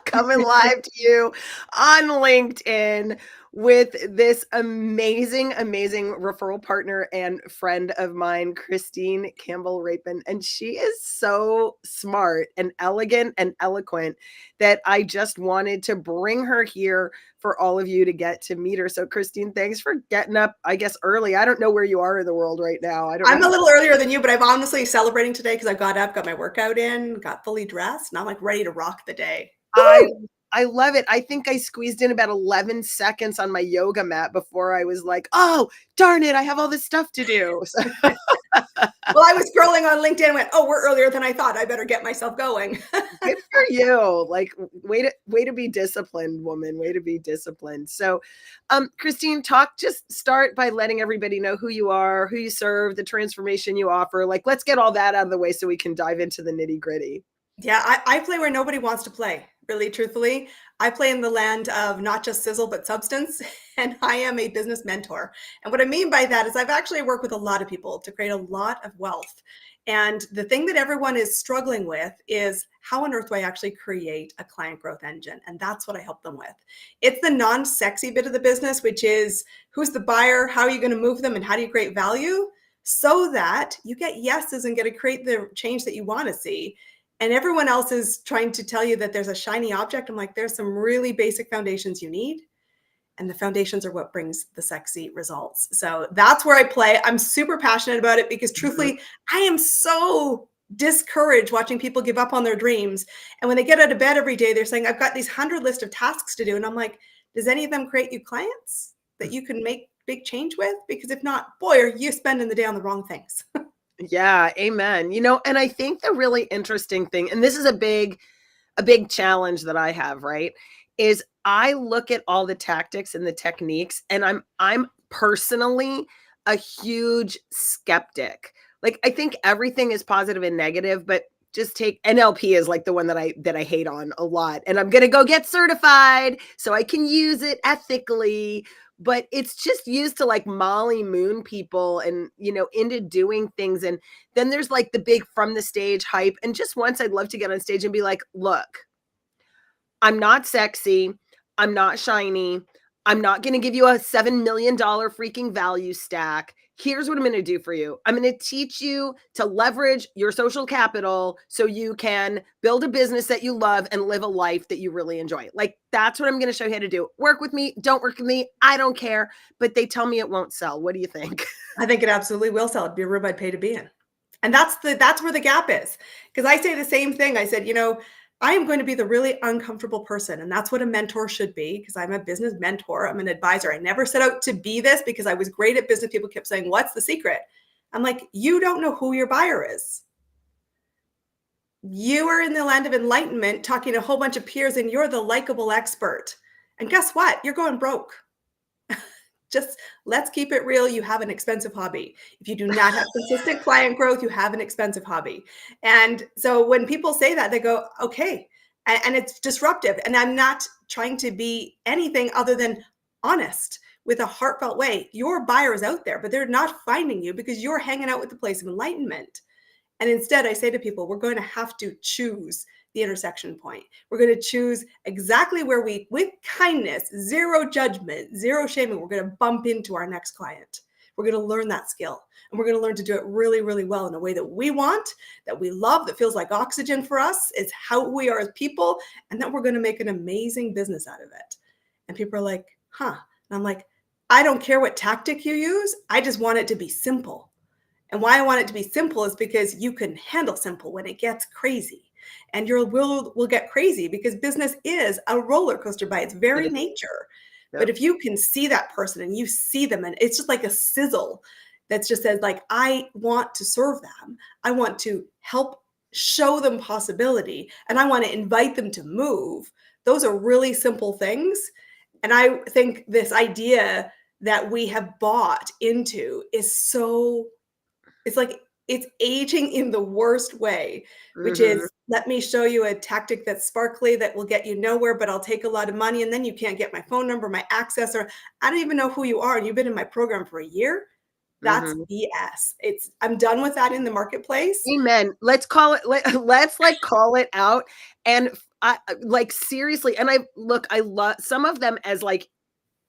coming live to you on LinkedIn with this amazing, amazing referral partner and friend of mine, Christine Campbell Rapin. And she is so smart and elegant and eloquent that I just wanted to bring her here for all of you to get to meet her. So, Christine, thanks for getting up, I guess, early. I don't know where you are in the world right now. I don't I'm know. a little earlier than you, but I'm honestly celebrating today because I got up, got my workout in, got fully dressed, and I'm like ready to rock the day. I Woo! I love it. I think I squeezed in about 11 seconds on my yoga mat before I was like, "Oh, darn it, I have all this stuff to do." So Well, I was scrolling on LinkedIn and went, oh, we're earlier than I thought. I better get myself going. good for you. Like way to be disciplined, woman. Way to be disciplined. So, Christine, just start by letting everybody know who you are, who you serve, the transformation you offer. Like, let's get all that out of the way so we can dive into the nitty-gritty. Yeah, I play where nobody wants to play, really, truthfully. I play in the land of not just sizzle, but substance. And I am a business mentor. And what I mean by that is I've actually worked with a lot of people to create a lot of wealth. And the thing that everyone is struggling with is how on earth do I actually create a client growth engine? And that's what I help them with. It's the non-sexy bit of the business, which is who's the buyer, how are you going to move them, and how do you create value so that you get yeses and get to create the change that you want to see. And everyone else is trying to tell you that there's a shiny object. I'm like, there's some really basic foundations you need. And the foundations are what brings the sexy results. So that's where I play. I'm super passionate about it because Mhm. truthfully, I am so discouraged watching people give up on their dreams. And when they get out of bed every day, they're saying, I've got these 100 list of tasks to do. And I'm like, does any of them create you clients that you can make big change with? Because if not, boy, are you spending the day on the wrong things. Yeah, amen. And I think the really interesting thing, and this is a big challenge that I have, right? Is I look at all the tactics and the techniques and I'm personally a huge skeptic. Like I think everything is positive and negative, but just take NLP is like the one that I hate on a lot. And I'm going to go get certified so I can use it ethically, but it's just used to like Molly Moon people and into doing things. And then there's like the big from the stage hype. And just once I'd love to get on stage and be like, look, I'm not sexy. I'm not shiny. I'm not going to give you a $7 million freaking value stack. Here's what I'm going to do for you. I'm going to teach you to leverage your social capital so you can build a business that you love and live a life that you really enjoy. Like, that's what I'm going to show you how to do. Work with me. Don't work with me. I don't care. But they tell me it won't sell. What do you think? I think it absolutely will sell. It'd be a room I'd pay to be in. And that's where the gap is. Because I say the same thing. I said, I am going to be the really uncomfortable person. And that's what a mentor should be, because I'm a business mentor. I'm an advisor. I never set out to be this because I was great at business. People kept saying, what's the secret? I'm like, you don't know who your buyer is. You are in the land of enlightenment talking to a whole bunch of peers and you're the likable expert. And guess what? You're going broke. Just let's keep it real. You have an expensive hobby. If you do not have consistent client growth, you have an expensive hobby. And so when people say that, they go, okay. And it's disruptive. And I'm not trying to be anything other than honest with a heartfelt way. Your buyer is out there, but they're not finding you because you're hanging out with the place of enlightenment. And instead, I say to people, we're going to have to choose the intersection point. We're going to choose exactly where we, with kindness, zero judgment, zero shaming, we're going to bump into our next client. We're going to learn that skill. And we're going to learn to do it really, really well in a way that we want, that we love, that feels like oxygen for us. It's how we are as people. And that we're going to make an amazing business out of it. And people are like, huh. And I'm like, I don't care what tactic you use. I just want it to be simple. And why I want it to be simple is because you can handle simple when it gets crazy. And your will get crazy because business is a roller coaster by its It very is. nature. But Yep. if you can see that person and you see them and it's just like a sizzle that just says like, I want to serve them. I want to help show them possibility and I want to invite them to move. Those are really simple things. And I think this idea that we have bought into is so, it's like it's aging in the worst way, which Mhm. is let me show you a tactic that's sparkly that will get you nowhere, but I'll take a lot of money and then you can't get my phone number, my access, or I don't even know who you are. And you've been in my program for a year. That's Mhm. BS. I'm done with that in the marketplace. Amen. Let's call it let's like call it out. And like seriously, and I love some of them as like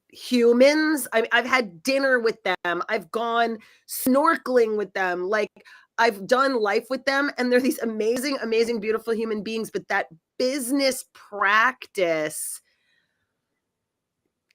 humans. I've had dinner with them. I've gone snorkeling with them. Like I've done life with them, and they're these amazing, amazing, beautiful human beings. But that business practice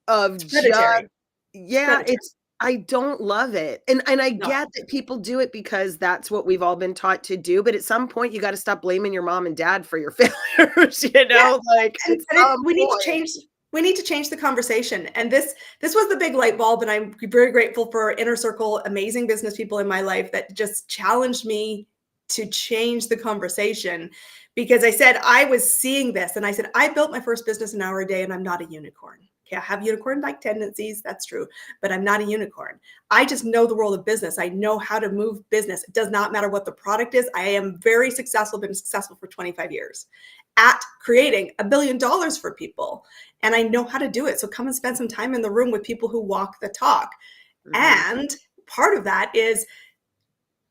of It's just, hereditary. It's yeah, hereditary. it's, I don't love it. And I No. get that people do it because that's what we've all been taught to do. But at some point, you got to stop blaming your mom and dad for your failures, Yeah, like at and some we need to point. change the conversation. And this was the big light bulb, and I'm very grateful for Inner Circle, amazing business people in my life that just challenged me to change the conversation, because I said I was seeing this and I said, I built my first business an hour a day and I'm not a unicorn. Okay, I have unicorn-like tendencies, that's true, but I'm not a unicorn. I just know the world of business. I know how to move business. It does not matter what the product is. I am very successful, been successful for 25 years at creating $1 billion for people. And I know how to do it. So come and spend some time in the room with people who walk the talk. Mhm. And part of that is,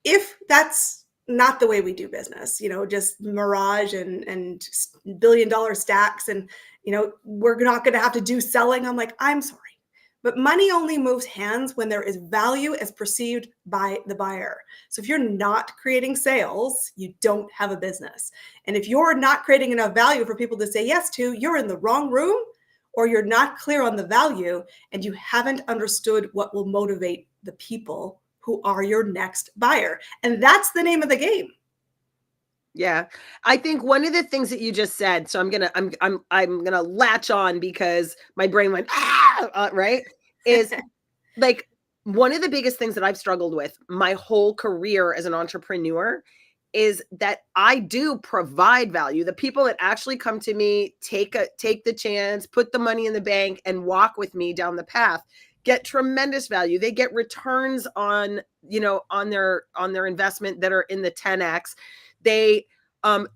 if that's not the way we do business, just mirage and $1 billion stacks, and we're not going to have to do selling. I'm like, I'm sorry, but money only moves hands when there is value as perceived by the buyer. So if you're not creating sales, you don't have a business. And if you're not creating enough value for people to say yes to, you're in the wrong room, or you're not clear on the value, and you haven't understood what will motivate the people who are your next buyer. And that's the name of the game. Yeah. I think one of the things that you just said, so I'm gonna latch on because my brain went, right? Is like one of the biggest things that I've struggled with my whole career as an entrepreneur is that I do provide value. The people that actually come to me, take the chance, put the money in the bank and walk with me down the path, get tremendous value. They get returns on, on their investment that are in the 10x. They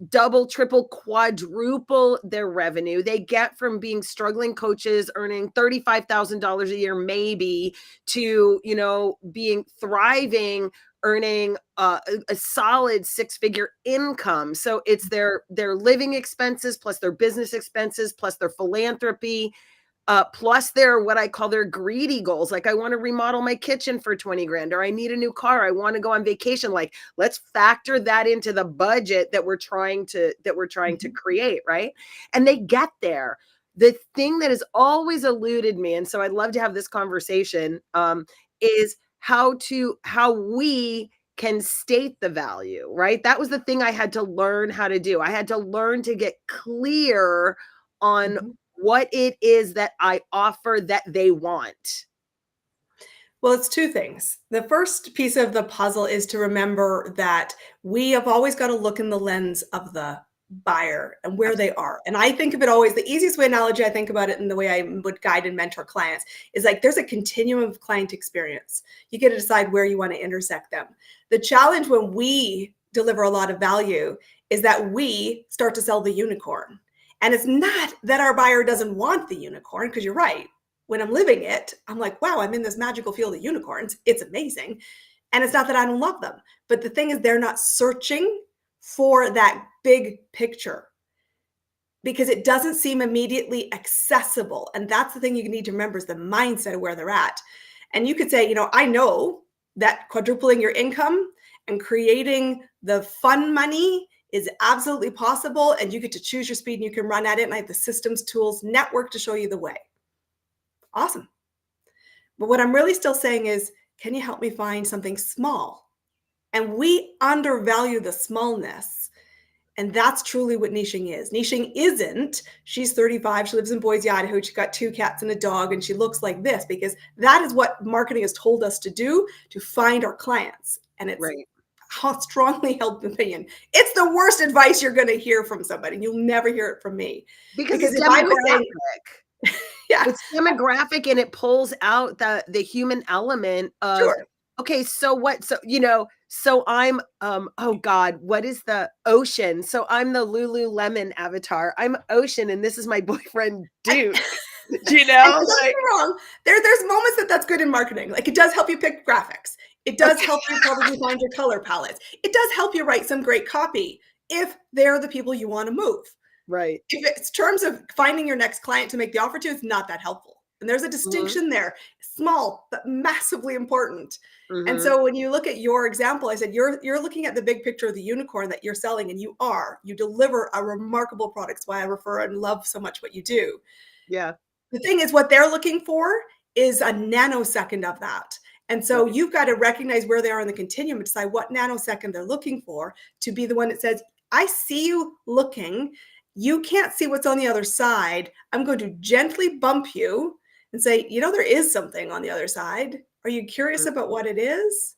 double, triple, quadruple their revenue. They get from being struggling coaches earning $35,000 a year, maybe, to, being thriving, earning a solid six-figure income. So it's their living expenses plus their business expenses plus their philanthropy, plus their, what I call their greedy goals. Like I want to remodel my kitchen for 20 grand, or I need a new car. I want to go on vacation. Like let's factor that into the budget that we're trying to create. Right. And they get there. The thing that has always eluded me, and so I'd love to have this conversation, is how we can state the value, right? That was the thing I had to learn how to do. I had to learn to get clear on Mhm. what it is that I offer that they want. Well, it's two things. The first piece of the puzzle is to remember that we have always got to look in the lens of the buyer and where they are. And I think of it always, the easiest way analogy I think about it, and the way I would guide and mentor clients, is like there's a continuum of client experience. You get to decide where you want to intersect them. The challenge when we deliver a lot of value is that we start to sell the unicorn. And it's not that our buyer doesn't want the unicorn, because you're right. When I'm living it, I'm like, wow, I'm in this magical field of unicorns. It's amazing. And it's not that I don't love them, but the thing is, they're not searching for that big picture because it doesn't seem immediately accessible. And that's the thing you need to remember, is the mindset of where they're at. And you could say, I know that quadrupling your income and creating the fun money is absolutely possible. And you get to choose your speed and you can run at it. And I have the systems, tools, network to show you the way. Awesome. But what I'm really still saying is, can you help me find something small? And we undervalue the smallness. And that's truly what niching is. Niching isn't, she's 35, she lives in Boise, Idaho, she's got 2 cats and a dog, and she looks like this, because that is what marketing has told us to do to find our clients. And it's Right. a strongly held opinion. It's the worst advice you're going to hear from somebody. You'll never hear it from me. Because Because it's if I was saying, demographic. yeah, It's demographic, and it pulls out the human element of, sure. okay, so what? So, so I'm, oh God, what is the ocean? So I'm the Lululemon avatar. I'm ocean, and this is my boyfriend, Duke. And don't get me Like, wrong, there's moments that's good in marketing. Like, it does help you pick graphics. It does okay. help you probably find your color palettes. It does help you write some great copy if they're the people you want to move. Right. If it's terms of finding your next client to make the offer to, it's not that helpful. And there's a Mhm. distinction there, small but massively important. And Mhm. so when you look at your example, I said you're looking at the big picture of the unicorn that you're selling, and you deliver a remarkable product. It's why I refer and love so much what you do. Yeah. The thing is, what they're looking for is a nanosecond of that. And so Right. you've got to recognize where they are in the continuum and decide what nanosecond they're looking for to be the one that says, I see you looking. You can't see what's on the other side. I'm going to gently bump you and say, there is something on the other side. Are you curious about what it is?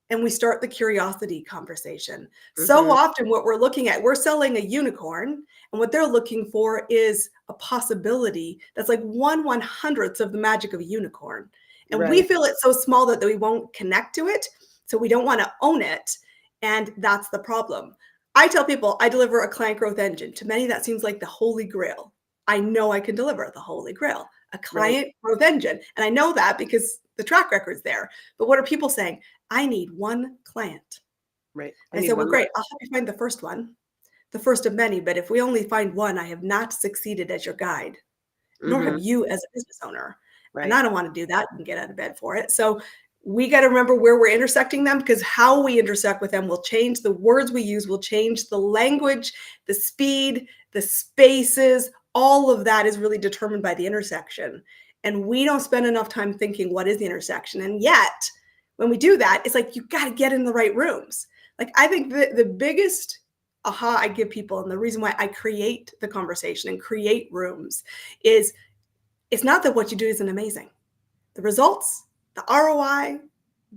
And we start the curiosity conversation. So Mhm. often, what we're looking at, we're selling a unicorn, and what they're looking for is a possibility that's like 1/100th of the magic of a unicorn. And we Right. feel it's so small that we won't connect to it. So we don't want to own it. And that's the problem. I tell people I deliver a client growth engine. To many, that seems like the holy grail. I know I can deliver the holy grail, a Right. client growth engine. And I know that because the track record's there. But what are people saying? I need one client. Right. I I need said, well, one. great. I'll help you find the first one, the first of many. But if we only find one, I have not succeeded as your guide, nor have Mhm. you as a business owner. And Right. I don't want to do that and get out of bed for it. So we got to remember where we're intersecting them, because how we intersect with them will change. The words we use will change, the language, the speed, the spaces, all of that is really determined by the intersection. And we don't spend enough time thinking, what is the intersection? And yet, when we do that, it's like you got to get in the right rooms. Like, I think the biggest aha I give people, and the reason why I create the conversation and create rooms, is it's not that what you do isn't amazing. The results, the ROI,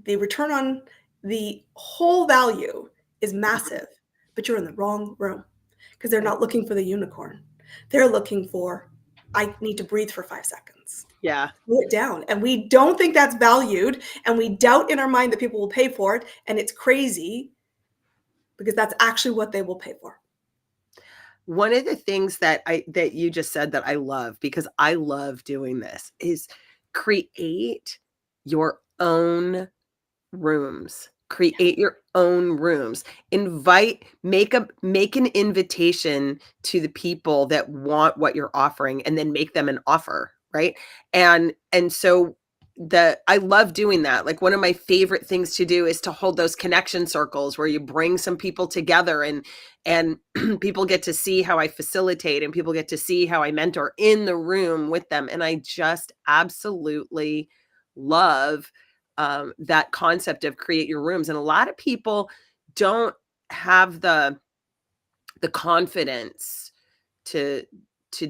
the return on the whole value is Mhm. massive, but you're in the wrong room because they're Right. not looking for the unicorn. They're looking for, I need to breathe for 5 seconds. Yeah. Slow it down. And we don't think that's valued. And we doubt in our mind that people will pay for it. And it's crazy because that's actually what they will pay for. One of the things that you just said that I love, because I love doing this, is create your own rooms. Create your own rooms. Make an invitation to the people that want what you're offering, and then make them an offer, right? And so I love doing that. Like, one of my favorite things to do is to hold those connection circles where you bring some people together, and people get to see how I facilitate, and people get to see how I mentor in the room with them. And I just absolutely love that concept of create your rooms. And a lot of people don't have the confidence to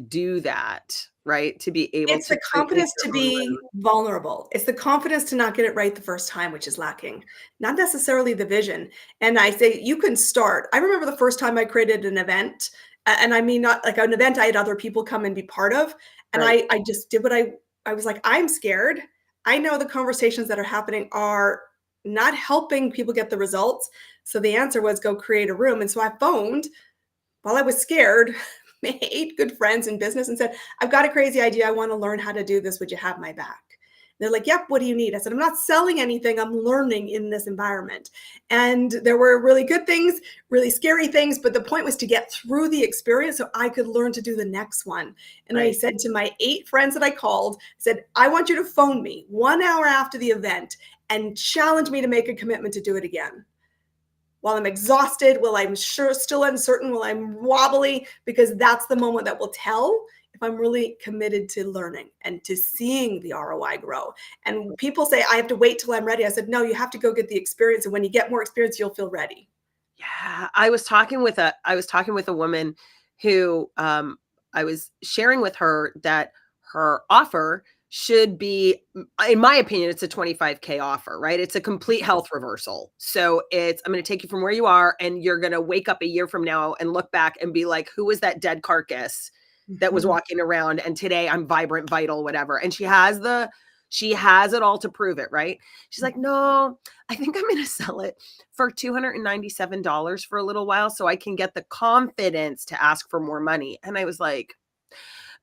do that, right? To be able It's to the create confidence their to own be room. vulnerable. It's the confidence to not get it right the first time, which is lacking, not necessarily the vision. And I say you can start. I remember the first time I created an event, and I mean not like an event I had other people come and be part of. And Right. I just did what I was like, I'm scared. I know the conversations that are happening are not helping people get the results. So the answer was go create a room. And so I phoned while I was scared, 8 good friends in business and said, I've got a crazy idea. I want to learn how to do this. Would you have my back? They're like, yep, what do you need? I said, I'm not selling anything. I'm learning in this environment. And there were really good things, really scary things. But the point was to get through the experience so I could learn to do the next one. And I Right. said to my 8 friends that I called, I said, I want you to phone me 1 hour after the event and challenge me to make a commitment to do it again while I'm exhausted, while I'm sure still uncertain, while I'm wobbly, because that's the moment that will tell if I'm really committed to learning and to seeing the ROI grow. And people say, I have to wait till I'm ready. I said, no, you have to go get the experience. And when you get more experience, you'll feel ready. Yeah. I was talking with a woman who I was sharing with her that her offer should be, in my opinion, it's a 25K offer, right? It's a complete health reversal. So I'm going to take you from where you are, and you're going to wake up a year from now and look back and be like, who was that dead carcass that was Mhm. walking around? And today I'm vibrant, vital, whatever. And she has it all to prove it, right? She's like, no, I think I'm going to sell it for $297 for a little while so I can get the confidence to ask for more money. And I was like,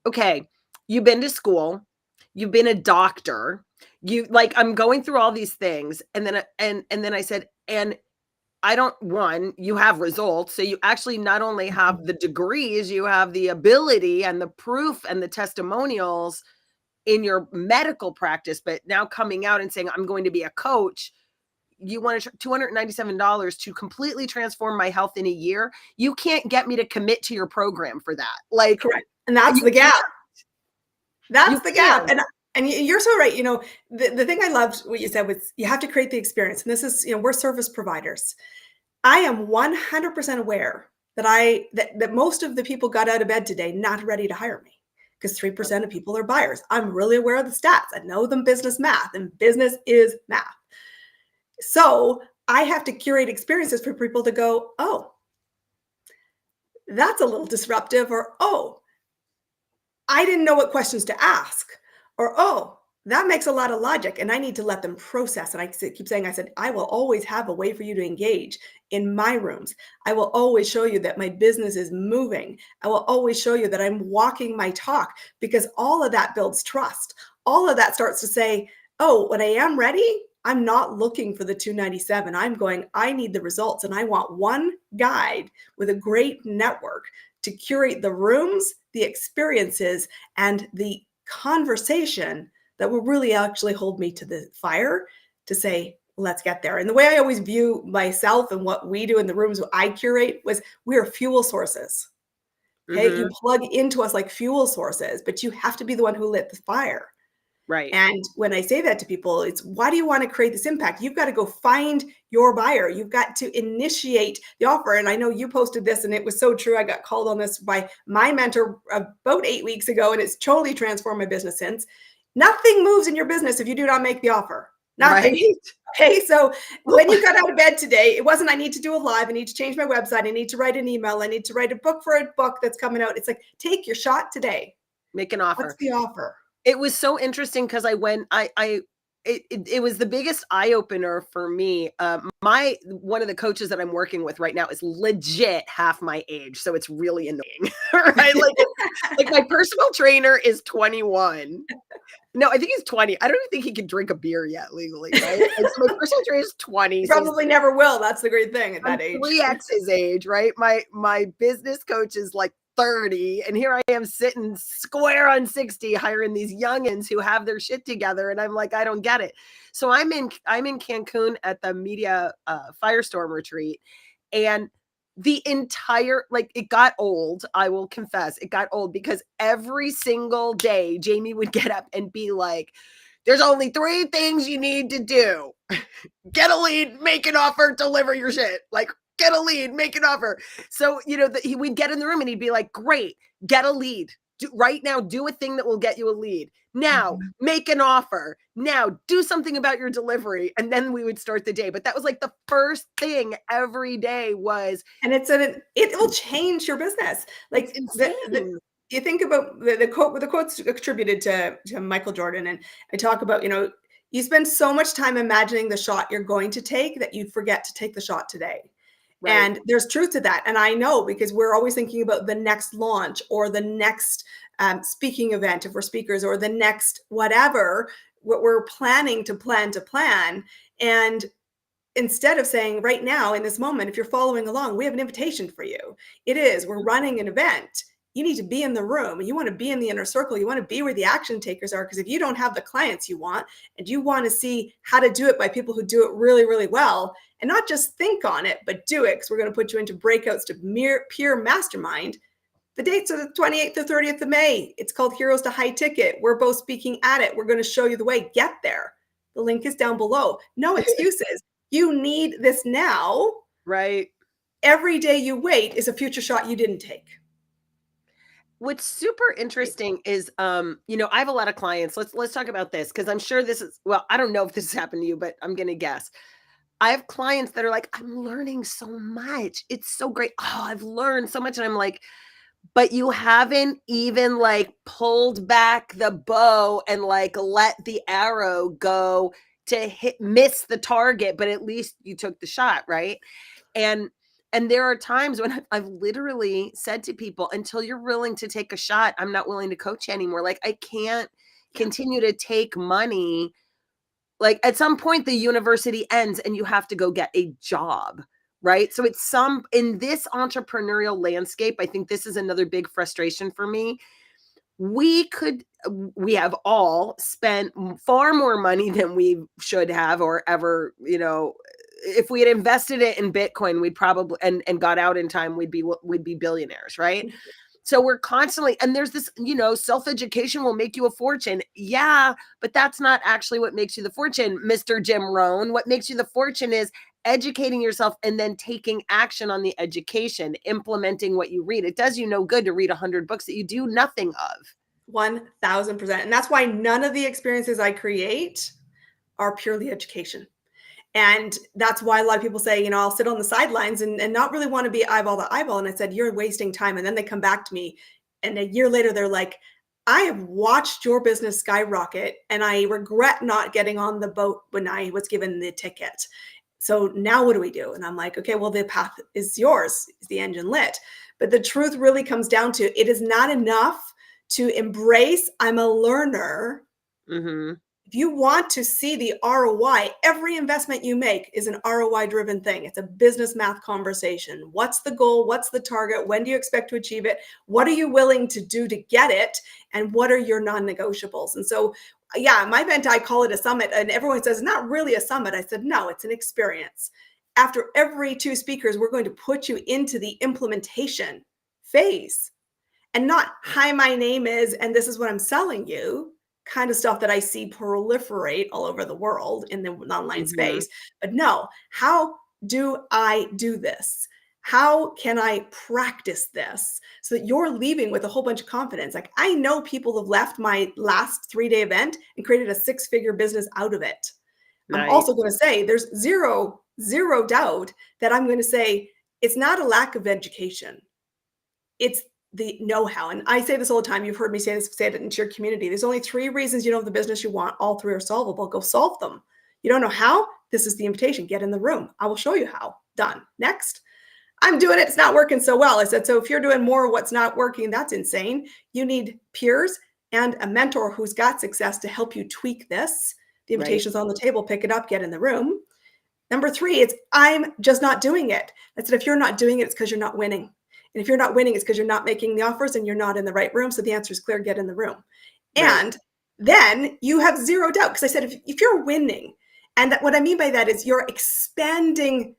okay, you've been to school, you've been a doctor, I'm going through all these things. And then I said, and I don't one, you have results. So you actually not only have the degrees, you have the ability and the proof and the testimonials in your medical practice, but now coming out and saying, I'm going to be a coach, you want to $297 to completely transform my health in a year. You can't get me to commit to your program for that. Like, correct. And that's you the gap. can't. That's You the gap. can't. And you're so right. You know, the thing I loved what you said was you have to create the experience. And this is, you know, we're service providers. I am 100% aware that that most of the people got out of bed today not ready to hire me because 3% of people are buyers. I'm really aware of the stats. I know them business math, and business is math. So I have to curate experiences for people to go, oh, that's a little disruptive, or oh, I didn't know what questions to ask, or oh, that makes a lot of logic, and I need to let them process. And I keep saying, I said, I will always have a way for you to engage in my rooms. I will always show you that my business is moving. I will always show you that I'm walking my talk, because all of that builds trust. All of that starts to say, oh, when I am ready, I'm not looking for the 297. I'm going, I need the results, and I want one guide with a great network to curate the rooms, the experiences, and the conversation that will really actually hold me to the fire to say, let's get there. And the way I always view myself and what we do in the rooms I curate was we're fuel sources. Okay. You plug into us like fuel sources, but you have to be the one who lit the fire. Right. And when I say that to people, it's why do you want to create this impact? You've got to go find your buyer. You've got to initiate the offer. And I know you posted this and it was so true. I got called on this by my mentor about 8 weeks ago, and it's totally transformed my business since. Nothing moves in your business if you do not make the offer. Nothing. Right. Okay. So when you got out of bed today, it wasn't, I need to do a live. I need to change my website. I need to write an email. I need to write a book for a book that's coming out. It's like, take your shot today. Make an offer. What's the offer? It was so interesting because it was the biggest eye opener for me. One of the coaches that I'm working with right now is legit half my age, so it's really annoying, right? Like my personal trainer is 21. No, I think he's 20. I don't even think he can drink a beer yet legally, right? And so my personal trainer is 20. Probably never will. That's the great thing at that age. 3x his age, right? My business coach is like 30, and here I am sitting square on 60 hiring these youngins who have their shit together, and I'm like, I don't get it. So I'm in Cancun at the media firestorm retreat, and the entire, like, it got old. I will confess, it got old because every single day Jamie would get up and be like, there's only 3 things you need to do: get a lead, make an offer, deliver your shit. Like, get a lead, make an offer. So, you know, we'd get in the room and he'd be like, great, get a lead. Right now, do a thing that will get you a lead. Now, make an offer. Now, do something about your delivery. And then we would start the day. But that was like the first thing every day was. And it will change your business. Like, you think about the quote's attributed to Michael Jordan. And I talk about, you know, you spend so much time imagining the shot you're going to take that you forget to take the shot today. Right. And there's truth to that. And I know, because we're always thinking about the next launch or the next speaking event if we're speakers, or the next whatever, what we're planning to plan. And instead of saying right now in this moment, if you're following along, we have an invitation for you. We're running an event. You need to be in the room. You want to be in the inner circle. You want to be where the action takers are. Because if you don't have the clients you want, and you want to see how to do it by people who do it really, really well, and not just think on it, but do it, because we're going to put you into breakouts to peer mastermind. The dates are the 28th to 30th of May. It's called Heroes to High Ticket. We're both speaking at it. We're going to show you the way. Get there. The link is down below. No excuses. You need this now. Right. Every day you wait is a future shot you didn't take. What's super interesting is, you know, I have a lot of clients. Let's talk about this, because I'm sure this is, well, I don't know if this has happened to you, but I'm going to guess. I have clients that are like, I'm learning so much. It's so great. Oh, I've learned so much. And I'm like, but you haven't even like pulled back the bow and like let the arrow go to miss the target, but at least you took the shot, right? And there are times when I've literally said to people, until you're willing to take a shot, I'm not willing to coach anymore. Like, I can't continue to take money. Like, at some point the university ends and you have to go get a job. right? So it's in this entrepreneurial landscape, I think this is another big frustration for me. We have all spent far more money than we should have or ever, if we had invested it in Bitcoin, we'd probably and got out in time, we'd be billionaires, right? So we're constantly, and there's this, self-education will make you a fortune. Yeah, but that's not actually what makes you the fortune, Mr. Jim Rohn. What makes you the fortune is educating yourself and then taking action on the education, implementing what you read. It does you no good to read 100 books that you do nothing of. 1000%. And that's why none of the experiences I create are purely education. And that's why a lot of people say, I'll sit on the sidelines and not really want to be eyeball to eyeball. And I said, you're wasting time. And then they come back to me. And a year later, they're like, I have watched your business skyrocket and I regret not getting on the boat when I was given the ticket. So now what do we do? And I'm like, okay, well, the path is yours. Is the engine lit? But the truth really comes down to, it is not enough to embrace, I'm a learner. Mm-hmm. If you want to see the ROI, every investment you make is an ROI driven thing. It's a business math conversation. What's the goal? What's the target? When do you expect to achieve it? What are you willing to do to get it? And what are your non-negotiables? And so, yeah, my event, I call it a summit, and everyone says, not really a summit. I said, no, it's an experience. After every 2 speakers, we're going to put you into the implementation phase and not, hi, my name is, and this is what I'm selling you. Kind of stuff that I see proliferate all over the world in the online space. But no, how do I do this? How can I practice this so that you're leaving with a whole bunch of confidence? Like, I know people have left my last 3-day event and created a 6-figure business out of it. Nice. I'm also going to say there's zero doubt that I'm going to say it's not a lack of education. It's the know-how. And I say this all the time. You've heard me say it into your community. There's only 3 reasons you don't have the business you want. All 3 are solvable. Go solve them. You don't know how? This is the invitation. Get in the room. I will show you how. Done. Next. I'm doing it. It's not working so well. I said, so if you're doing more of what's not working, that's insane. You need peers and a mentor who's got success to help you tweak this. The invitation's on the table. Pick it up. Get in the room. Number 3 is I'm just not doing it. I said, if you're not doing it, it's because you're not winning. And if you're not winning, it's because you're not making the offers and you're not in the right room. So the answer is clear, get in the room. Right. And then you have zero doubt. Because I said, if you're winning, and what I mean by that is you're expanding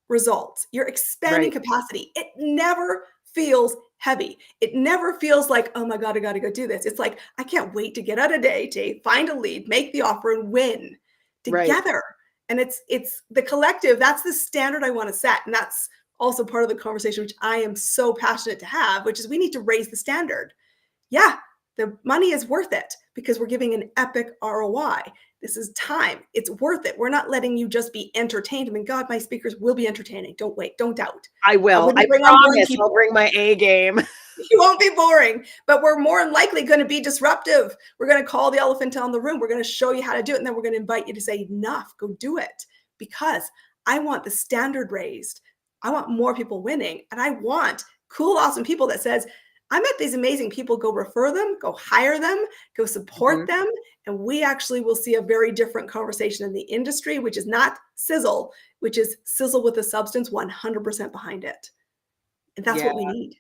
results, you're expanding capacity. It never feels heavy. It never feels like, oh my God, I got to go do this. It's like, I can't wait to get out of day to find a lead, make the offer and win together. Right. And it's the collective. That's the standard I want to set. And that's also part of the conversation, which I am so passionate to have, which is we need to raise the standard. Yeah, the money is worth it because we're giving an epic ROI. This is time. It's worth it. We're not letting you just be entertained. I mean, God, my speakers will be entertaining. Don't wait. Don't doubt. I will. I promise I'll bring my A game. You won't be boring, but we're more than likely going to be disruptive. We're going to call the elephant down the room. We're going to show you how to do it. And then we're going to invite you to say, enough, go do it. Because I want the standard raised. I want more people winning. And I want cool, awesome people that says, I met these amazing people, go refer them, go hire them, go support them. And we actually will see a very different conversation in the industry, which is not sizzle, which is sizzle with a substance 100% behind it. And that's what we need.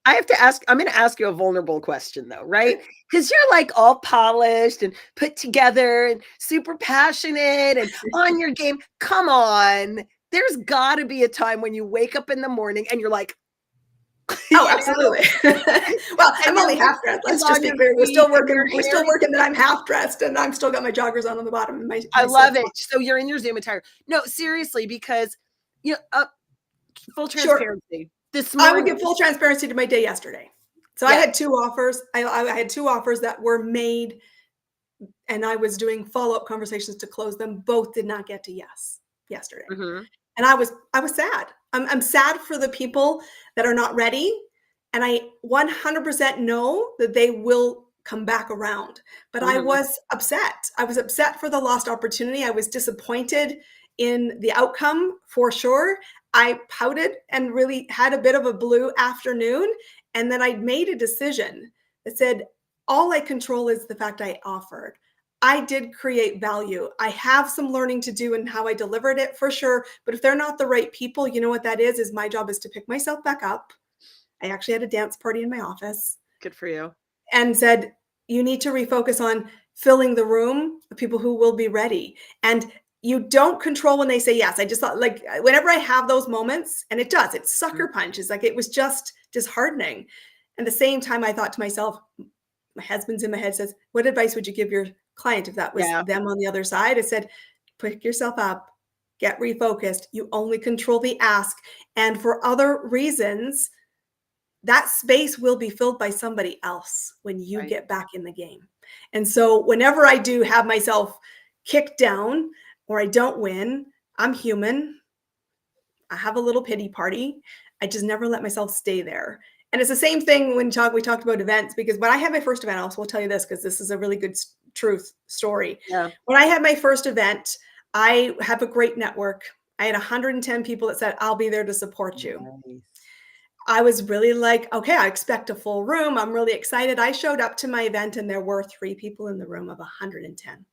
I have to ask, I'm going to ask you a vulnerable question though, right? Because you're like all polished and put together and super passionate and on your game. Come on. There's got to be a time when you wake up in the morning and you're like, oh, absolutely. Well, I'm only half dressed. Let's just be clear. We're still working. We're still working that I'm half dressed and I'm still got my joggers on the bottom. And I love it. So you're in your Zoom attire. No, seriously, because full transparency. This morning, I would give full transparency to my day yesterday. So I had 2 offers. I had 2 offers that were made, and I was doing follow-up conversations to close them. Both did not get to yes yesterday. And I was sad. I'm sad for the people that are not ready. And I 100% know that they will come back around. But I was upset. I was upset for the lost opportunity. I was disappointed in the outcome for sure. I pouted and really had a bit of a blue afternoon. And then I made a decision that said, all I control is the fact I offered. I did create value. I have some learning to do in how I delivered it for sure. But if they're not the right people, you know what that is my job is to pick myself back up. I actually had a dance party in my office Good for you. and said, you need to refocus on filling the room of people who will be ready. And you don't control when they say yes. I just thought, like, whenever I have those moments, and it does, it's sucker punches. Like, it was just disheartening. And at the same time, I thought to myself, my husband's in my head says, what advice would you give your client if that was Yeah. them on the other side? I said, pick yourself up, get refocused. You only control the ask. And for other reasons, that space will be filled by somebody else when you Right. get back in the game. And so whenever I do have myself kicked down or I don't win, I'm human. I have a little pity party. I just never let myself stay there. And it's the same thing when we talked about events, because when I had my first event, I also will tell you this because this is a really good truth story. Yeah. When I had my first event, I have a great network. I had 110 people that said, I'll be there to support you. Nice. I was really like, okay, I expect a full room. I'm really excited. I showed up to my event and there were 3 people in the room of 110.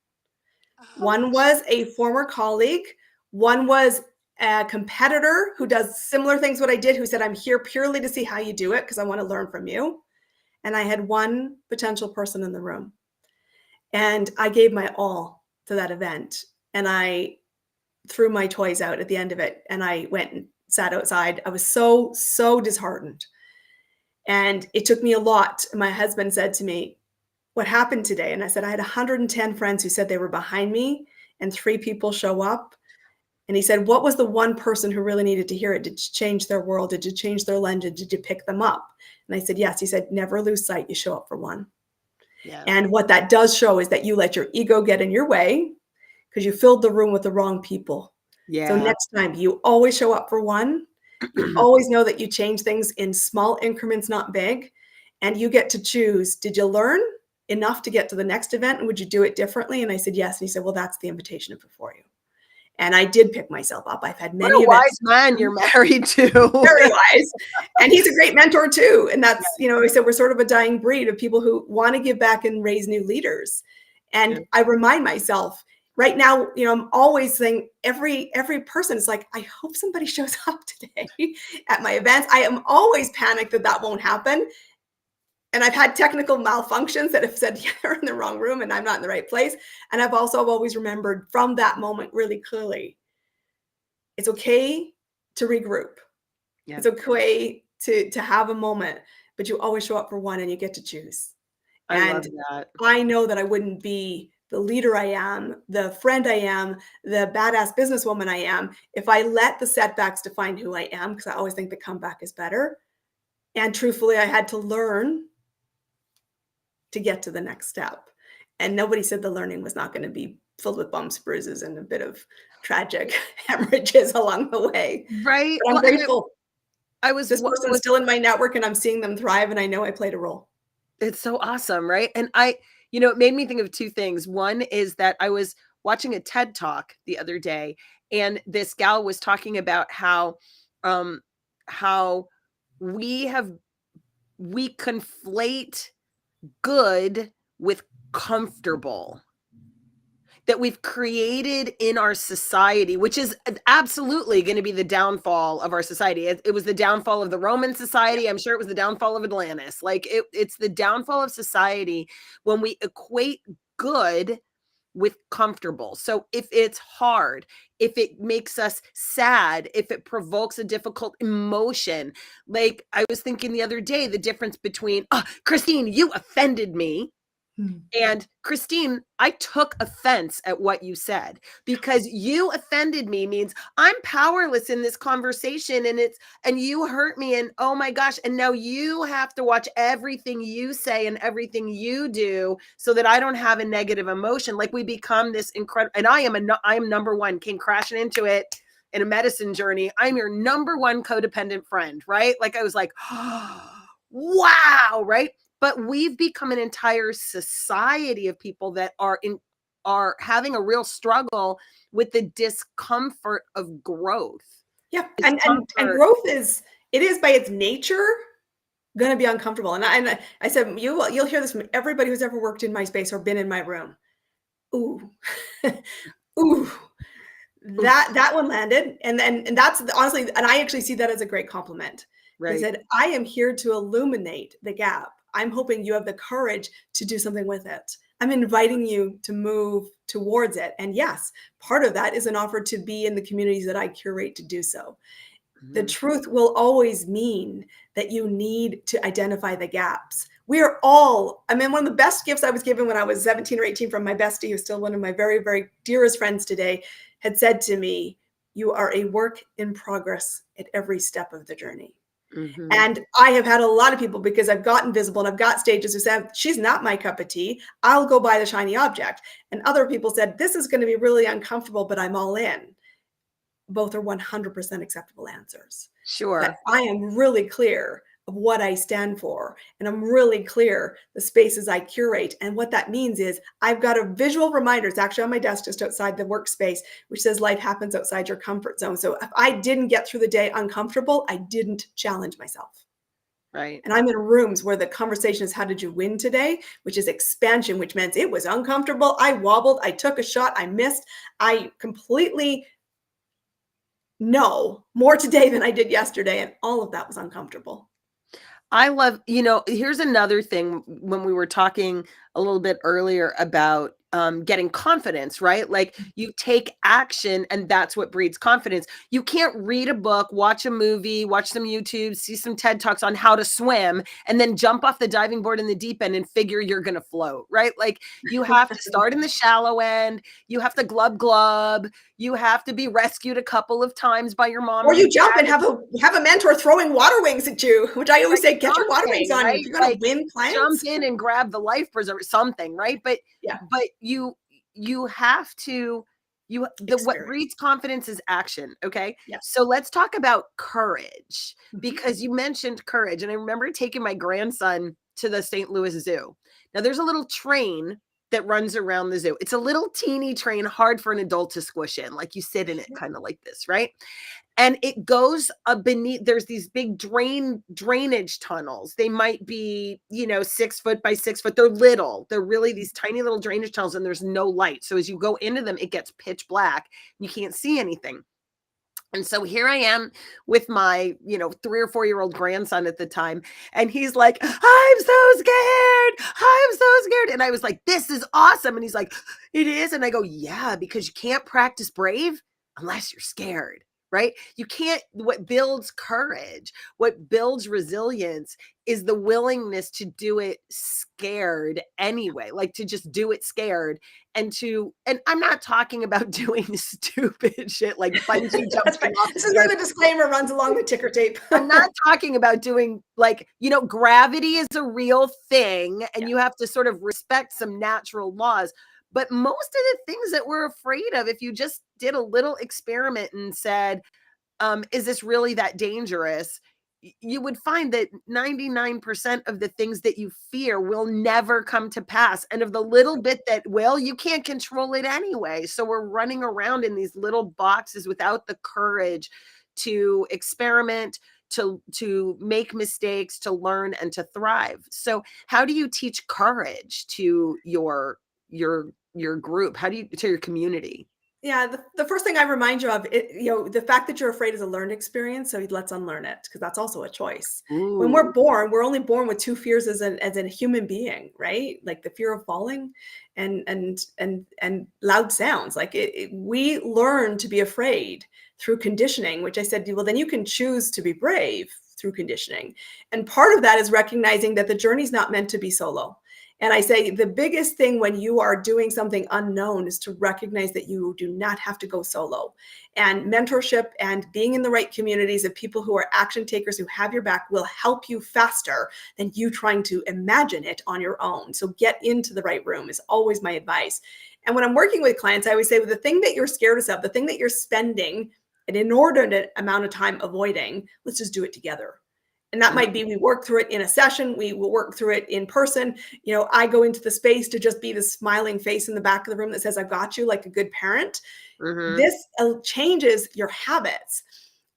One was a former colleague, one was a competitor who does similar things what I did, who said, I'm here purely to see how you do it because I want to learn from you. And I had one potential person in the room. And I gave my all to that event. And I threw my toys out at the end of it. And I went and sat outside. I was so, so disheartened. And it took me a lot. My husband said to me, what happened today? And I said, I had 110 friends who said they were behind me and 3 people show up. And he said, what was the one person who really needed to hear it? Did you change their world? Did you change their lens? Did you pick them up? And I said, yes. He said, never lose sight. You show up for one. Yeah. And what that does show is that you let your ego get in your way because you filled the room with the wrong people. Yeah. So next time you always show up for one. You always know that you change things in small increments, not big. And you get to choose, did you learn enough to get to the next event? And would you do it differently? And I said, yes. And he said, well, that's the invitation before you. And I did pick myself up. I've had many what a wise events. man you're married to. Very wise. And he's a great mentor too. And that's, I said, we're sort of a dying breed of people who want to give back and raise new leaders. And I remind myself right now, I'm always saying every person is like, I hope somebody shows up today at my events. I am always panicked that won't happen. And I've had technical malfunctions that have said, you're in the wrong room and I'm not in the right place. And I've always remembered from that moment really clearly, it's okay to regroup. Yeah. It's okay to have a moment, but you always show up for one and you get to choose. I love that. I know that I wouldn't be the leader I am, the friend I am, the badass businesswoman I am, if I let the setbacks define who I am, because I always think the comeback is better. And truthfully, I had to learn to get to the next step. And nobody said the learning was not going to be filled with bumps, bruises, and a bit of tragic hemorrhages along the way. Right. But I'm grateful. This person's was still in my network and I'm seeing them thrive and I know I played a role. It's so awesome, right? And it made me think of 2 things. One is that I was watching a TED Talk the other day, and this gal was talking about how we conflate good with comfortable that we've created in our society, which is absolutely going to be the downfall of our society. It was the downfall of the Roman society. I'm sure it was the downfall of Atlantis. Like it's the downfall of society when we equate good with comfortable. So if it's hard, if it makes us sad, if it provokes a difficult emotion, like I was thinking the other day, the difference between, Christine, you offended me. And Christine, I took offense at what you said because you offended me means I'm powerless in this conversation and you hurt me and oh my gosh. And now you have to watch everything you say and everything you do so that I don't have a negative emotion. Like we become this incredible, and I am number one, came crashing into it in a medicine journey. I'm your number one codependent friend, right? Like I was like, oh, wow. Right. But we've become an entire society of people that are having a real struggle with the discomfort of growth. Yeah, and growth is by its nature going to be uncomfortable. And I said you'll hear this from everybody who's ever worked in my space or been in my room. Ooh, ooh, Oof, that one landed, and that's honestly, and I actually see that as a great compliment. He right. said, "I am here to illuminate the gap. I'm hoping you have the courage to do something with it. I'm inviting you to move towards it." And yes, part of that is an offer to be in the communities that I curate to do so. The Mhm. truth will always mean that you need to identify the gaps. We are all, I mean, one of the best gifts I was given when I was 17 or 18 from my bestie, who's still one of my very, very dearest friends today, had said to me, "You are a work in progress at every step of the journey." Mhm. And I have had a lot of people, because I've gotten visible and I've got stages, who said, "She's not my cup of tea. I'll go buy the shiny object." And other people said, "This is going to be really uncomfortable, but I'm all in." Both are 100% acceptable answers. But Sure. I am really clear of what I stand for, and I'm really clear the spaces I curate. And what that means is I've got a visual reminder. It's actually on my desk just outside the workspace, which says life happens outside your comfort zone. So if I didn't get through the day uncomfortable, I didn't challenge myself. Right. And I'm in rooms where the conversation is, "How did you win today?" Which is expansion, which meant it was uncomfortable. I wobbled, I took a shot, I missed. I completely know more today than I did yesterday, and all of that was uncomfortable. I love, here's another thing when we were talking a little bit earlier about getting confidence, right? Like you take action and that's what breeds confidence. You can't read a book, watch a movie, watch some YouTube, see some TED Talks on how to swim, and then jump off the diving board in the deep end and figure you're going to float, right? Like you have to start in the shallow end. You have to glub glub. You have to be rescued a couple of times by your mom Or and your you jump dad. and have a mentor throwing water wings at you, which I always Like say, "Get your water wings something, on if right? you're gonna Like win jump clients." in and grab the life preserver, something, right? But Yeah, but you have to what experience. breeds confidence is action. Okay. Yes. So let's talk about courage Mhm. because you mentioned courage. And I remember taking my grandson to the St. Louis Zoo. Now there's a little train that runs around the zoo. It's a little teeny train, hard for an adult to squish in. Like you sit in it Sure. kind of like this, right? And it goes beneath, there's these big drainage tunnels. They might be 6 foot by 6 foot. They're little, they're really these tiny little drainage tunnels, and there's no light, so as you go into them it gets pitch black. You can't see anything. And so here I am with my 3 or 4 year old grandson at the time, and he's like, "I'm so scared, I'm so scared." And I was like, "This is awesome." And he's like, "It is." And I go, "Yeah, because you can't practice brave unless you're scared." Right? You can't. What builds courage, what builds resilience is the willingness to do it scared anyway, like to just do it scared. And I'm not talking about doing stupid shit like bungee That's fine. jumping off This a is cliff. where the disclaimer runs along the ticker tape. I'm not talking about doing like, gravity is a real thing and Yeah. you have to sort of respect some natural laws. But most of the things that we're afraid of, if you just did a little experiment and said, is this really that dangerous? You would find that 99% of the things that you fear will never come to pass. And of the little bit that will, you can't control it anyway. So we're running around in these little boxes without the courage to experiment, to make mistakes, to learn and to thrive. So how do you teach courage to your group? How do you to your community? Yeah, the first thing I remind you of, the fact that you're afraid is a learned experience, so let's unlearn it, because that's also a choice. When we're Ooh. born, we're only born with two fears as a human being, right? Like the fear of falling and loud sounds. Like we learn to be afraid through conditioning, which I said, well, then you can choose to be brave through conditioning. And part of that is recognizing that the journey's not meant to be solo. And I say the biggest thing when you are doing something unknown is to recognize that you do not have to go solo. And mentorship and being in the right communities of people who are action takers who have your back will help you faster than you trying to imagine it on your own. So get into the right room is always my advice. And when I'm working with clients, I always say, well, the thing that you're scared of, the thing that you're spending an inordinate amount of time avoiding, let's just do it together. And that might be we work through it in a session, we will work through it in person. I go into the space to just be the smiling face in the back of the room that says, "I've got you," like a good parent. Mm-hmm. This changes your habits.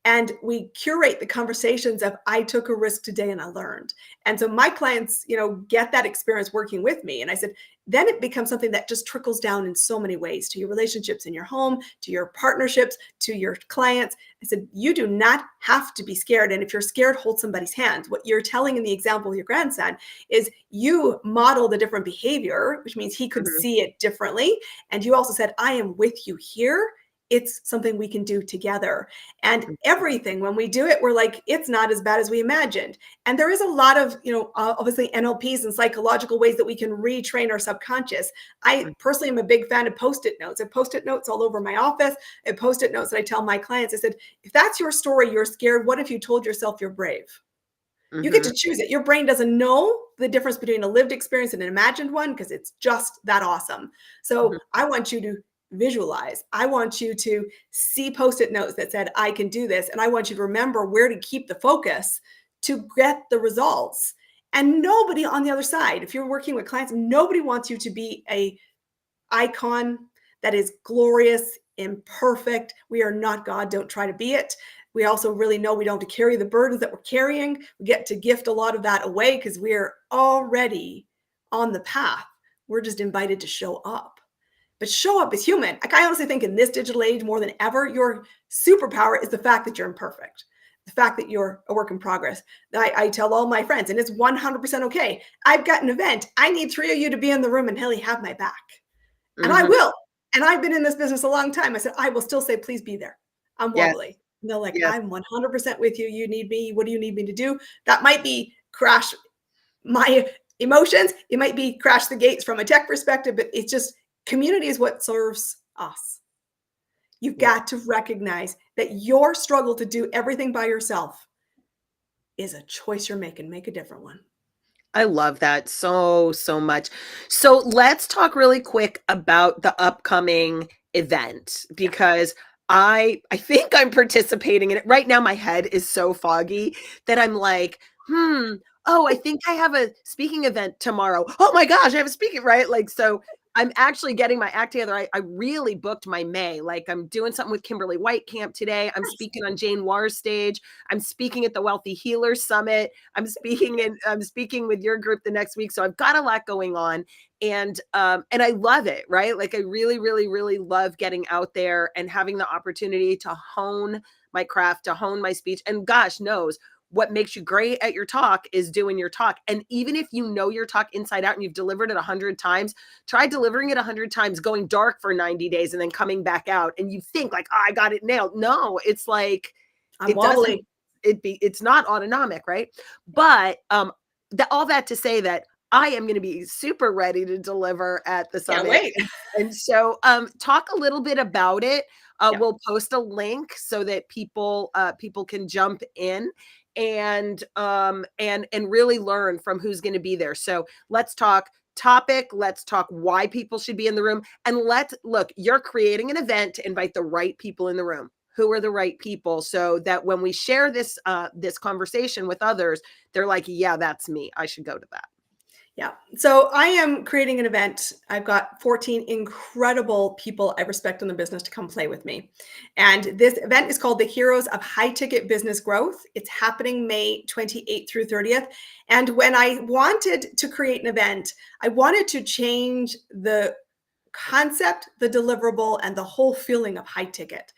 And we curate the conversations of, I took a risk today and I learned. And so my clients, get that experience working with me. And I said, then it becomes something that just trickles down in so many ways, to your relationships in your home, to your partnerships, to your clients. I said, you do not have to be scared. And if you're scared, hold somebody's hand. What you're telling in the example of your grandson is you modeled a different behavior, which means he could Mhm. see it differently. And you also said, I am with you here. It's something we can do together. And everything, when we do it, we're like, it's not as bad as we imagined. And there is a lot of, obviously NLPs and psychological ways that we can retrain our subconscious. I personally am a big fan of Post-it notes. I have Post-it notes all over my office. I have Post-it notes that I tell my clients. I said, if that's your story, you're scared. What if you told yourself you're brave? You get Mhm. to choose it. Your brain doesn't know the difference between a lived experience and an imagined one because it's just that awesome. So Mhm. I want you to visualize. I want you to see Post-it notes that said, I can do this. And I want you to remember where to keep the focus to get the results. And nobody on the other side, if you're working with clients, nobody wants you to be a icon that is glorious, imperfect. We are not God. Don't try to be it. We also really know we don't have to carry the burdens that we're carrying. We get to gift a lot of that away because we're already on the path. We're just invited to show up. But show up as human. Like, I honestly think in this digital age, more than ever, your superpower is the fact that you're imperfect, the fact that you're a work in progress. I tell all my friends, and it's 100% okay. I've got an event. I need 3 of you to be in the room and Helly have my back. And I Mhm. will. And I've been in this business a long time. I said, I will still say, please be there. I'm Yes. wobbly. And they're like, Yes. I'm 100% with you. You need me. What do you need me to do? That might be crash my emotions. It might be crash the gates from a tech perspective, but it's just community is what serves us. You've Yeah. got to recognize that your struggle to do everything by yourself is a choice you're making. Make a different one. I love that so, so much. So let's talk really quick about the upcoming event Yeah. because I think I'm participating in it. Right now my head is so foggy that I'm like, oh, I think I have a speaking event tomorrow. Oh my gosh, I have a speaking, right? Like, so I'm actually getting my act together. I really booked my May. Like, I'm doing something with Kimberly White Camp today. I'm Nice. speaking on Jane War's stage. I'm speaking at the Wealthy Healers Summit. I'm speaking with your group the next week. So I've got a lot going on. And I love it, right? Like, I really, really, really love getting out there and having the opportunity to hone my craft, to hone my speech. And gosh knows what makes you great at your talk is doing your talk. And even if you know your talk inside out and you've delivered it 100 times, try delivering it 100 times, going dark for 90 days and then coming back out. And you think like, oh, I got it nailed. No, it's like, I'm it doesn't, wobbly. it's not autonomic, right? But all that to say that I am going to be super ready to deliver at the Can't summit. wait. And so talk a little bit about it. Yeah. We'll post a link so that people can jump in and really learn from who's going to be there. So let's talk topic, let's talk why people should be in the room, and look, you're creating an event to invite the right people in the room. Who are the right people so that when we share this conversation with others, they're like, yeah, that's me. I should go to that. Yeah. So I am creating an event. I've got 14 incredible people I respect in the business to come play with me. And this event is called the Heroes of High Ticket Business Growth. It's happening May 28th through 30th. And when I wanted to create an event, I wanted to change the concept, the deliverable, and the whole feeling of high ticket.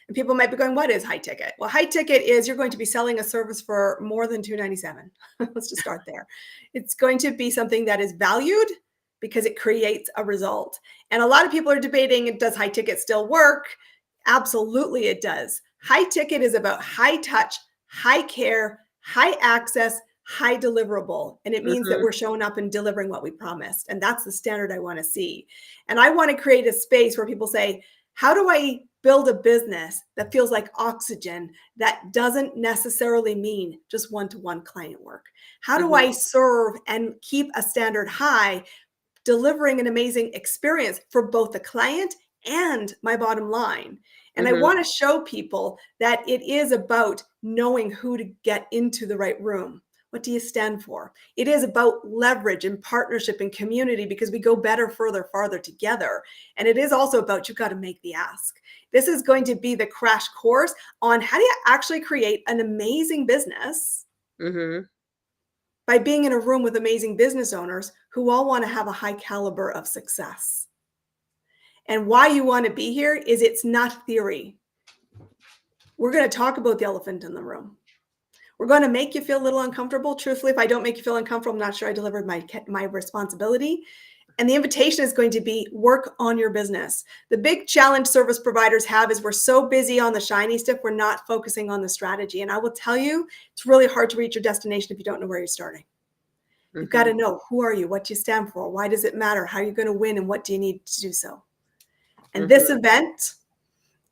And people might be going, what is high ticket? Well, high ticket is you're going to be selling a service for more than $297. Let's just start there. It's going to be something that is valued because it creates a result. And a lot of people are debating, does high ticket still work? Absolutely, it does. High ticket is about high touch, high care, high access, high deliverable. And it means that Mhm. we're showing up and delivering what we promised. And that's the standard I want to see. And I want to create a space where people say, how do I build a business that feels like oxygen that doesn't necessarily mean just one-to-one client work? How do Mhm. I serve and keep a standard high, delivering an amazing experience for both the client and my bottom line? And I Mhm. want to show people that it is about knowing who to get into the right room. What do you stand for? It is about leverage and partnership and community, because we go better, further, farther together. And it is also about, you've got to make the ask. This is going to be the crash course on how do you actually create an amazing business by being in a room with amazing business owners who all want to have a high caliber of success. And why you want to be here is it's not theory. We're going to talk about the elephant in the room. We're going to make you feel a little uncomfortable. Truthfully, if I don't make you feel uncomfortable, I'm not sure I delivered my responsibility. And the invitation is going to be work on your business. The big challenge service providers have is we're so busy on the shiny stuff, we're not focusing on the strategy. And I will tell you, it's really hard to reach your destination if you don't know where you're starting. You've got to know, who are you? What do you stand for? Why does it matter? How are you going to win? And what do you need to do so? And this event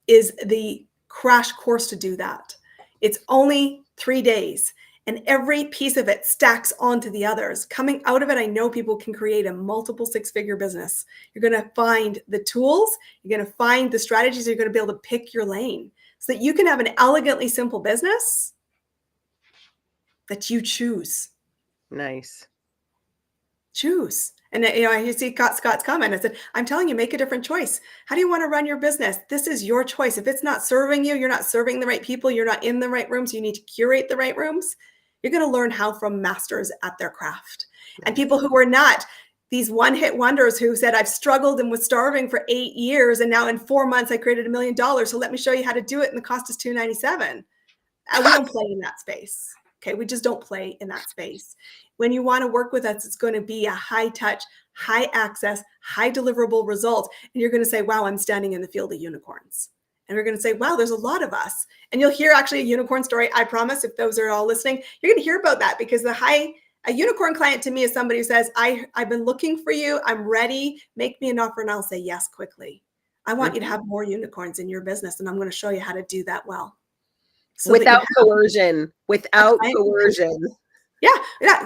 is the crash course to do that. It's only 3 days, and every piece of it stacks onto the others. Coming out of it, I know people can create a multiple six-figure business. You're going to find the tools, you're going to find the strategies, you're going to be able to pick your lane so that you can have an elegantly simple business that you choose. Nice. Choose. And I see Scott's comment. I said, I'm telling you, make a different choice. How do you want to run your business? This is your choice. If it's not serving you, you're not serving the right people, you're not in the right rooms, you need to curate the right rooms. You're going to learn how from masters at their craft. And people who are not these one-hit wonders who said, I've struggled and was starving for 8 years, and now in 4 months I created $1 million. So let me show you how to do it. And the cost is $297. We don't play in that space. Okay, we just don't play in that space. When you want to work with us, it's going to be a high touch, high access, high deliverable result. And you're going to say, wow, I'm standing in the field of unicorns. And we're going to say, wow, there's a lot of us. And you'll hear actually a unicorn story. I promise, if those are all listening, you're going to hear about that, because a unicorn client to me is somebody who says, I've been looking for you. I'm ready. Make me an offer. And I'll say yes quickly. I want you to have more unicorns in your business. And I'm going to show you how to do that well. So without coercion, Yeah.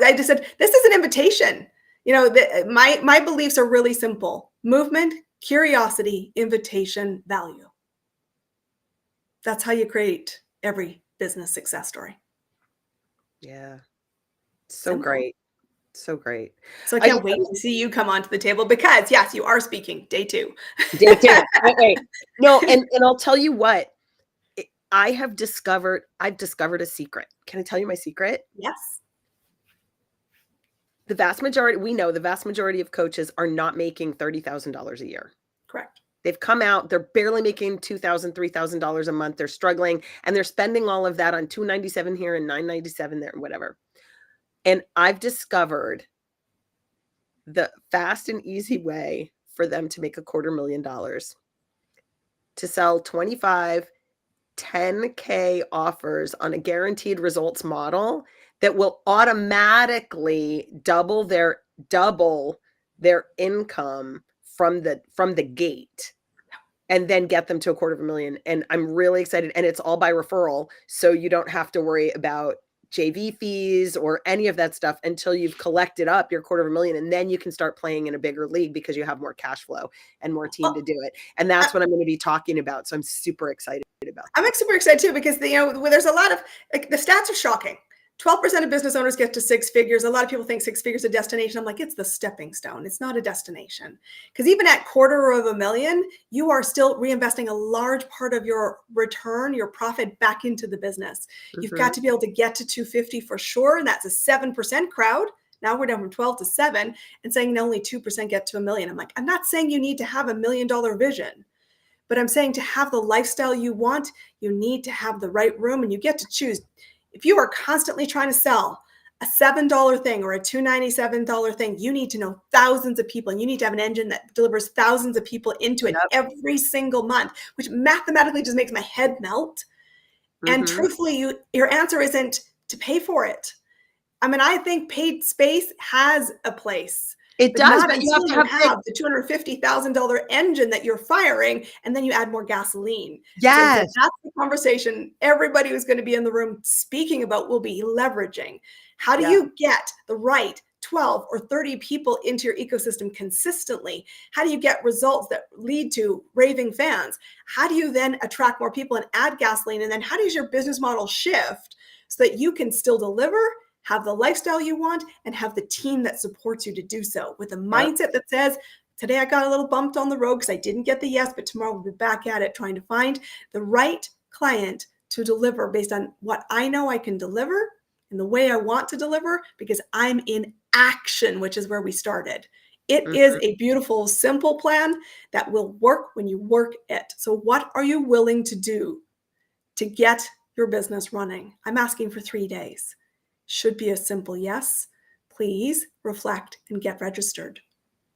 I just said, this is an invitation. My beliefs are really simple: movement, curiosity, invitation, value. That's how you create every business success story. Yeah. So great. So great. So I can't wait to see you come onto the table, because yes, you are speaking day 2. Day 2. Okay. No, and I'll tell you what, I've discovered a secret. Can I tell you my secret? Yes. The vast majority of coaches are not making $30,000 a year. Correct. They've come out, they're barely making $2,000, $3,000 a month. They're struggling, and they're spending all of that on $297 here and $997 there and whatever. And I've discovered the fast and easy way for them to make $250,000, to sell 25 $10K offers on a guaranteed results model that will automatically double their income from the gate, and then get them to $250,000. And I'm really excited. And it's all by referral. So you don't have to worry about JV fees or any of that stuff until you've collected up your $250,000. And then you can start playing in a bigger league because you have more cash flow and more team to do it. And that's what I'm going to be talking about. So I'm super excited about that. I'm super excited too, because there's a lot of, the stats are shocking. 12% of business owners get to 6 figures. A lot of people think 6 figures is a destination. I'm like, it's the stepping stone. It's not a destination. Because even at $250,000, you are still reinvesting a large part of your return, your profit, back into the business. You've got to be able to get to 250 for sure. And that's a 7% crowd. Now we're down from 12 to 7, and saying only 2% get to $1 million. I'm like, I'm not saying you need to have $1 million vision, but I'm saying to have the lifestyle you want, you need to have the right room, and you get to choose. If you are constantly trying to sell a $7 thing or a $297 thing, you need to know thousands of people, and you need to have an engine that delivers thousands of people into it every single month, which mathematically just makes my head melt. And truthfully, your answer isn't to pay for it. I mean, I think paid space has a place. It does, but you have to have the $250,000 engine that you're firing, and then you add more gasoline. Yes. So that's the conversation everybody who's going to be in the room speaking about will be leveraging. How do you get the right 12 or 30 people into your ecosystem consistently? How do you get results that lead to raving fans? How do you then attract more people and add gasoline? And then how does your business model shift so that you can still deliver, have the lifestyle you want, and have the team that supports you to do so with a Yep. mindset that says, today I got a little bumped on the road because I didn't get the yes, but tomorrow we'll be back at it trying to find the right client to deliver based on what I know I can deliver and the way I want to deliver, because I'm in action, which is where we started. It is a beautiful, simple plan that will work when you work it. So what are you willing to do to get your business running? I'm asking for 3 days. Should be a simple yes. Please reflect and get registered.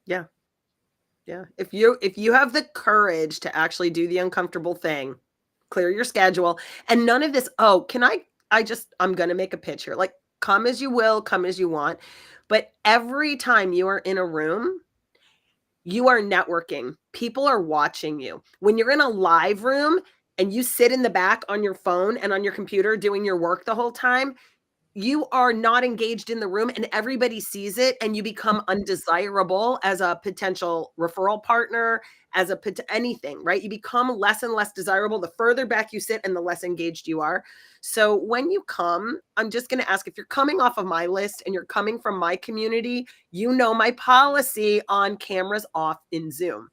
Yeah. Yeah. If you have the courage to actually do the uncomfortable thing, clear your schedule, and none of this, oh, I'm going to make a pitch here. Like, come as you will, come as you want. But every time you are in a room, you are networking. People are watching you. When you're in a live room and you sit in the back on your phone and on your computer doing your work the whole time, you are not engaged in the room and everybody sees it, and you become undesirable as a potential referral partner, as anything, right? You become less and less desirable the further back you sit and the less engaged you are. So when you come, I'm just going to ask, if you're coming off of my list and you're coming from my community, you know my policy on cameras off in Zoom.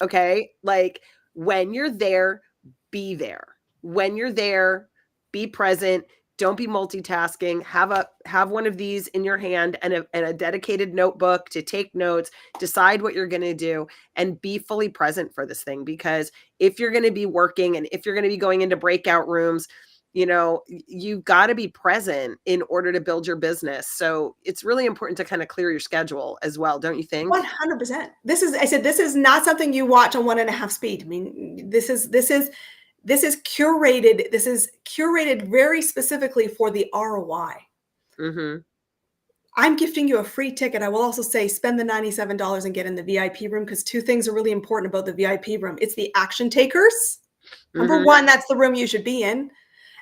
Okay? Like, when you're there, be there. When you're there, be present. Don't be multitasking. Have one of these in your hand and a dedicated notebook to take notes, decide what you're going to do, and be fully present for this thing. Because if you're going to be working and if you're going to be going into breakout rooms, you've got to be present in order to build your business. So it's really important to kind of clear your schedule as well, don't you think? 100%. This is not something you watch on 1.5 speed. I mean, this is curated. This is curated very specifically for the ROI. Mm-hmm. I'm gifting you a free ticket. I will also say spend the $97 and get in the VIP room, because 2 things are really important about the VIP room. It's the action takers. Number 1, that's the room you should be in.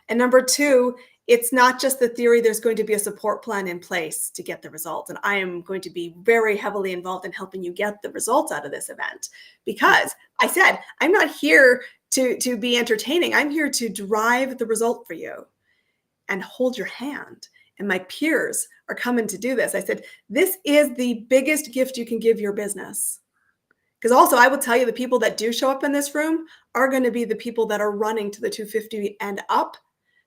And number 2, it's not just the theory. There's going to be a support plan in place to get the results. And I am going to be very heavily involved in helping you get the results out of this event, because I said, I'm not here to be entertaining. I'm here to drive the result for you and hold your hand. And my peers are coming to do this. I said, this is the biggest gift you can give your business. Because also, I will tell you, the people that do show up in this room are going to be the people that are running to the 250 and up.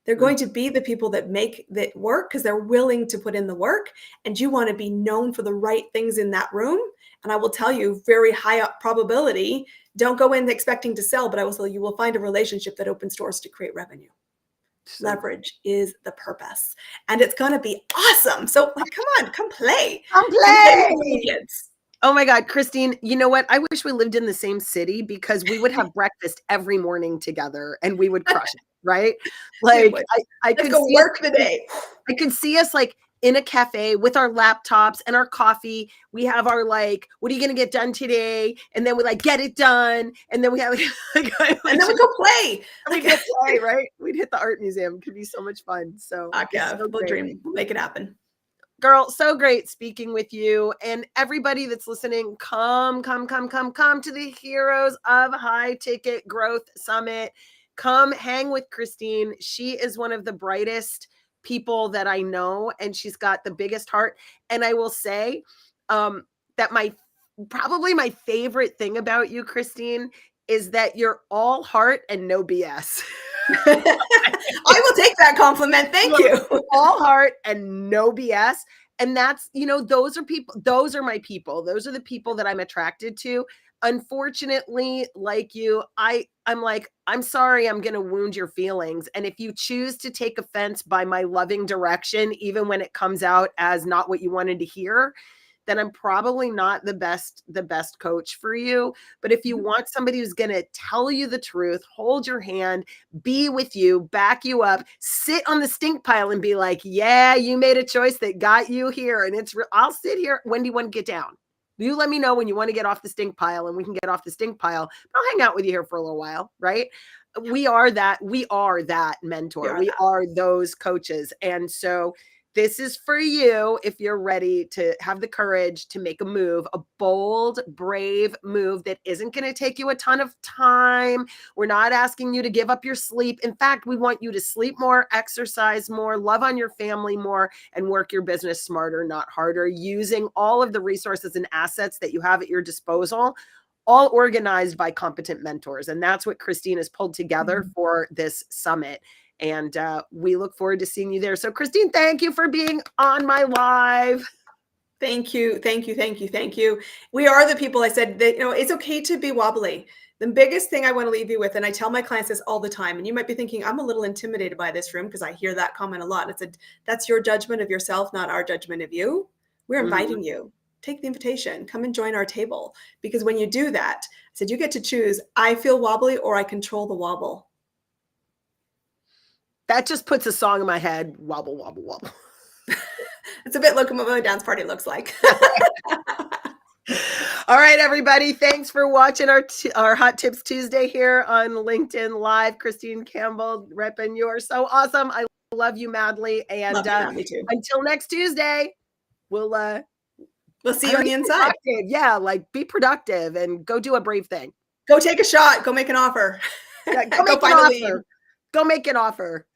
They're going to be the people that make that work because they're willing to put in the work. And you want to be known for the right things in that room. And I will tell you, very high up probability, don't go in expecting to sell, but I will tell you will find a relationship that opens doors to create revenue. Leverage is the purpose, and it's going to be awesome. So, like, come on, come play. Come play. Kids. Oh my God, Christine, you know what? I wish we lived in the same city, because we would have breakfast every morning together and we would crush it, right? Like, I Let's could go work the day. I could see us like in a cafe with our laptops and our coffee. We have our like, what are you going to get done today? And then we like get it done. And then we have and then we go play. We go play, right? We'd hit the art museum. It could be so much fun. So yeah, we'll dream. We'll make it happen. Girl, so great speaking with you. And everybody that's listening, come to the Heroes of High Ticket Growth Summit. Come hang with Christine. She is one of the brightest people that I know, and she's got the biggest heart. And I will say that probably my favorite thing about you, Christine, is that you're all heart and no BS. I will take that compliment. Thank you. All heart and no BS. And that's, those are my people. Those are the people that I'm attracted to. Unfortunately, like you, I'm like, I'm sorry, I'm going to wound your feelings. And if you choose to take offense by my loving direction, even when it comes out as not what you wanted to hear, then I'm probably not the best coach for you. But if you want somebody who's going to tell you the truth, hold your hand, be with you, back you up, sit on the stink pile and be like, yeah, you made a choice that got you here. And I'll sit here. When do you want to get down? You let me know when you want to get off the stink pile, and we can get off the stink pile. I'll hang out with you here for a little while, right? We are that mentor. We are those coaches. And so this is for you if you're ready to have the courage to make a move, a bold, brave move that isn't going to take you a ton of time. We're not asking you to give up your sleep. In fact, we want you to sleep more, exercise more, love on your family more, and work your business smarter, not harder, using all of the resources and assets that you have at your disposal, all organized by competent mentors. And that's what Christine has pulled together for this summit. And we look forward to seeing you there. So Christine, thank you for being on my live. Thank you. Thank you. Thank you. Thank you. We are the people. I said that, it's okay to be wobbly. The biggest thing I want to leave you with, and I tell my clients this all the time, and you might be thinking, I'm a little intimidated by this room because I hear that comment a lot. That's your judgment of yourself, not our judgment of you. We're inviting you. Take the invitation, come and join our table. Because when you do that, I said, you get to choose, I feel wobbly or I control the wobble. That just puts a song in my head. Wobble, wobble, wobble. It's a bit Locomomo Dance Party looks like. All right, everybody. Thanks for watching our Hot Tips Tuesday here on LinkedIn Live. Christine Campbell, repping, you are so awesome. I love you madly. And love you, madly too. Until next Tuesday, we'll see you on the inside. Yeah, like be productive and go do a brave thing. Go take a shot. Go make an offer. Yeah, go make an offer. Go make an offer.